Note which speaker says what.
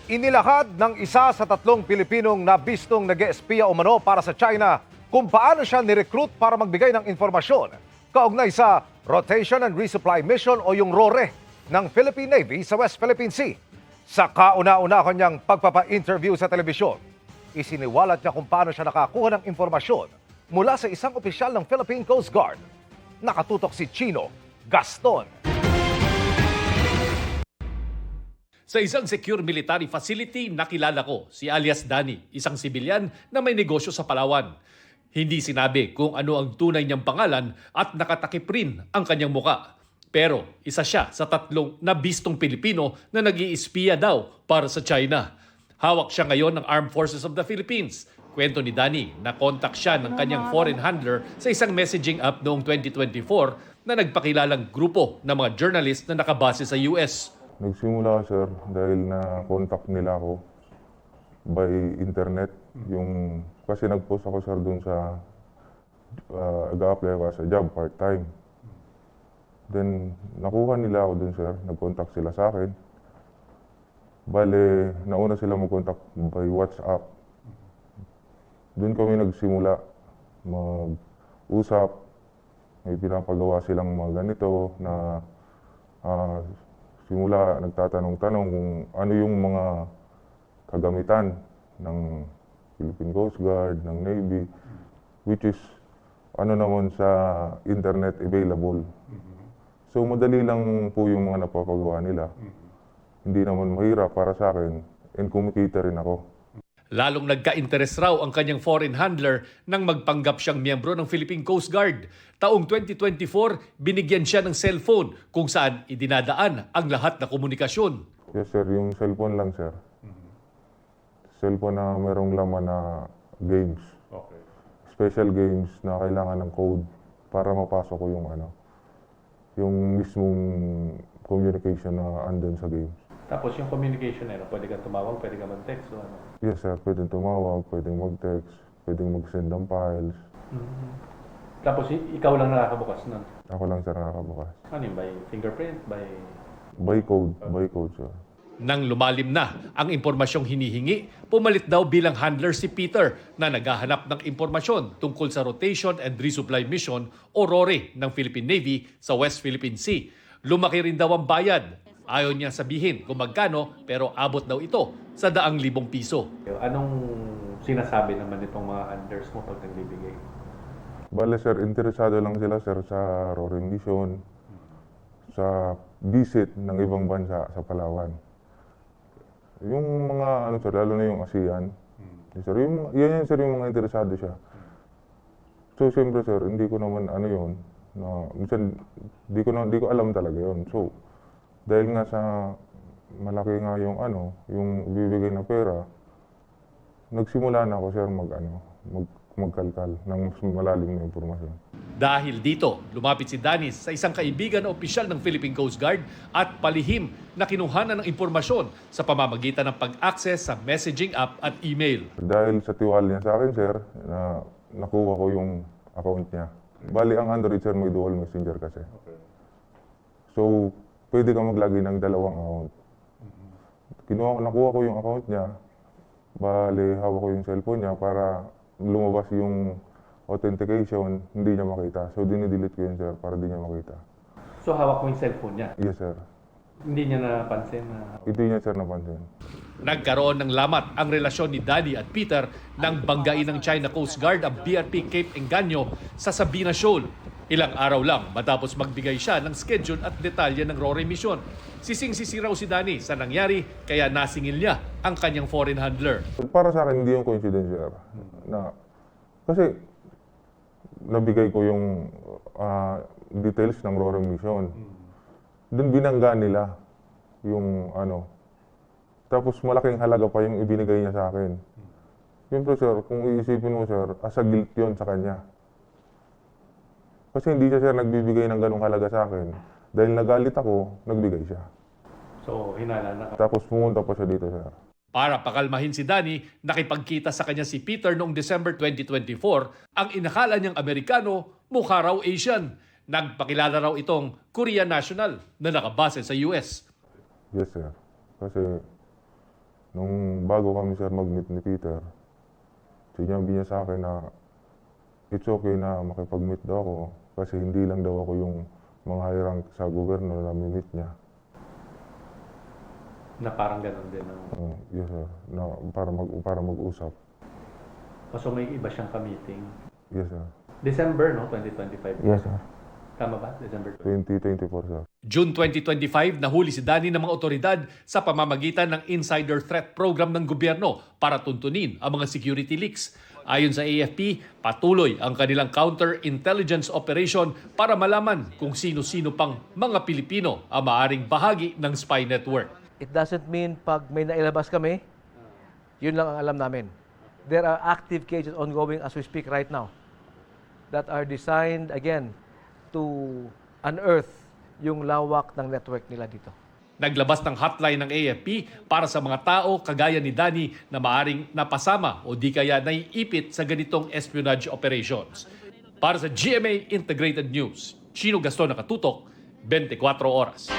Speaker 1: Inilahad ng isa sa tatlong Pilipinong nabistong nag-espiya umano para sa China kung paano siya nirecruit para magbigay ng informasyon kaugnay sa Rotation and Resupply Mission o yung RORE ng Philippine Navy sa West Philippine Sea. Sa kauna-unahon niyang pagpapa-interview sa telebisyon, isiniwalat niya kung paano siya nakakuha ng informasyon mula sa isang opisyal ng Philippine Coast Guard. Nakatutok si Chino Gaston.
Speaker 2: Sa isang secure military facility, nakilala ko si alias Danny, isang sibilyan na may negosyo sa Palawan. Hindi sinabi kung ano ang tunay niyang pangalan at nakatakip rin ang kanyang muka. Pero isa siya sa tatlong nabistong Pilipino na nag-iispiya daw para sa China. Hawak siya ngayon ng Armed Forces of the Philippines. Kwento ni Danny, na-contact siya ng kanyang foreign handler sa isang messaging app noong 2024 na nagpakilalang grupo ng mga journalist na nakabase sa US.
Speaker 3: Nagsimula sir dahil na-contact nila ako by internet. Kasi nag-post ako sir dun sa nag-a-apply ako sa job part-time. Then nakuha nila ako dun sir, nag-contact sila sa akin. Bale, nauna sila mag-contact by WhatsApp. Dun kami nagsimula mag-usap. May pinapagawa silang mga ganito na simula nagtatanong-tanong kung ano yung mga kagamitan ng Philippine Coast Guard, ng Navy, which is ano naman sa internet available. So madali lang po yung mga napapagawa nila. Hindi naman mahirap para sa akin and kumikita rin ako.
Speaker 2: Lalong nagka-interest raw ang kanyang foreign handler nang magpanggap siyang miyembro ng Philippine Coast Guard. Taong 2024, binigyan siya ng cellphone kung saan idinadaan ang lahat na komunikasyon.
Speaker 3: Yes sir, yung cellphone lang sir. Cellphone na merong laman na games.
Speaker 2: Okay.
Speaker 3: Special games na kailangan ng code para mapasok ko yung mismong communication na andun sa games.
Speaker 2: Tapos yung communication na pwede kang tumawag, pwede kang mag-text o ano?
Speaker 3: Yes sir, pwedeng tumawag, pwedeng mag-text, pwedeng mag-send ng files.
Speaker 2: Tapos ikaw lang nakakabukas nun?
Speaker 3: Ako lang sir nakakabukas.
Speaker 2: Ano yun? By fingerprint?
Speaker 3: By code sir.
Speaker 2: Nang lumalim na ang impormasyong hinihingi, pumalit daw bilang handler si Peter na naghahanap ng impormasyon tungkol sa Rotation and Resupply Mission o RORE ng Philippine Navy sa West Philippine Sea. Lumaki rin daw ang bayad. Ayaw niya sabihin kung magkano pero abot daw ito sa 100,000 piso.
Speaker 4: Anong sinasabi naman itong mga handlers mo pag nagbibigay?
Speaker 3: Bale sir, interesado lang sila sir sa RORE mission, sa visit ng ibang bansa sa Palawan. Yung mga ano sir, lalo na yung ASEAN. Sir, yan sir yung mga interesado siya. So siyempre sir, hindi ko naman ano yun, na minsan di ko alam talaga yun. So dahil nga sa malaki nga yung yung bibigay na pera, nagsimula na ako sir magkalkal ng mas malalim na impormasyon.
Speaker 2: Dahil dito, lumapit si Danis sa isang kaibigan na opisyal ng Philippine Coast Guard at palihim na kinuhanan ng impormasyon sa pamamagitan ng pag-access sa messaging app at email.
Speaker 3: Dahil sa tiwala niya sa akin sir, na nakuha ko yung account niya. Bali ang Android sir may dual messenger kasi. So pwede ka maglagay ng dalawang account. Nakuha ko yung account niya, bali hawak ko yung cellphone niya para lumabas yung authentication, hindi niya makita. So dinidelete ko yun sir para di niya makita.
Speaker 4: So hawak mo yung cellphone niya?
Speaker 3: Yes sir.
Speaker 4: Hindi niya napansin na...
Speaker 3: Hindi niya sir napansin.
Speaker 2: Nagkaroon ng lamat ang relasyon ni Danny at Peter nang banggain ng China Coast Guard ang BRP Cape Engaño sa Sabina Shoal. Ilang araw lang matapos magbigay siya ng schedule at detalye ng RORE mission. Sising-sisi raw si Danny sa nangyari kaya nasingil niya ang kanyang foreign handler.
Speaker 3: Para sa akin, hindi yung coincidence sir. Kasi nabigay ko yung details ng RORE mission. Doon binangga nila yung tapos malaking halaga pa yung ibinigay niya sa akin. Siyempre sir, kung iisipin mo sir, asa guilt yun sa kanya. Kasi hindi siya sir nagbibigay ng ganong halaga sa akin. Dahil nagalit ako, nagbigay siya.
Speaker 4: So hinala na ka.
Speaker 3: Tapos pumunta pa siya dito sir.
Speaker 2: Para pakalmahin si Danny, nakipagkita sa kanya si Peter noong December 2024. Ang inakala niyang Amerikano, mukha raw Asian. Nagpakilala raw itong Korean national na nakabase sa US.
Speaker 3: Yes sir. Kasi Nung bago kami sir mag-meet ni Peter, sinabi niya sa akin na it's okay na makipag-meet daw ako kasi hindi lang daw ako yung mga high rank sa gobyerno na meet niya.
Speaker 4: Na parang ganun din. No?
Speaker 3: Yes sir, na para mag-usap.
Speaker 4: So may iba siyang ka-meeting.
Speaker 3: Yes sir.
Speaker 4: December, no? 2025.
Speaker 3: Yes sir.
Speaker 4: Tama ba? December
Speaker 3: 2024 sir.
Speaker 2: June 2025, nahuli si Danny ng mga otoridad sa pamamagitan ng Insider Threat Program ng gobyerno para tuntunin ang mga security leaks. Ayon sa AFP, patuloy ang kanilang counter-intelligence operation para malaman kung sino-sino pang mga Pilipino ang maaring bahagi ng spy network.
Speaker 5: It doesn't mean pag may nailabas kami, yun lang ang alam namin. There are active cases ongoing as we speak right now that are designed, again, to unearth yung lawak ng network nila dito.
Speaker 2: Naglabas ng hotline ng AFP para sa mga tao kagaya ni Danny na maaring napasama o di kaya naiipit sa ganitong espionage operations. Para sa GMA Integrated News, Chino Gaston Nakatutok, 24 Oras.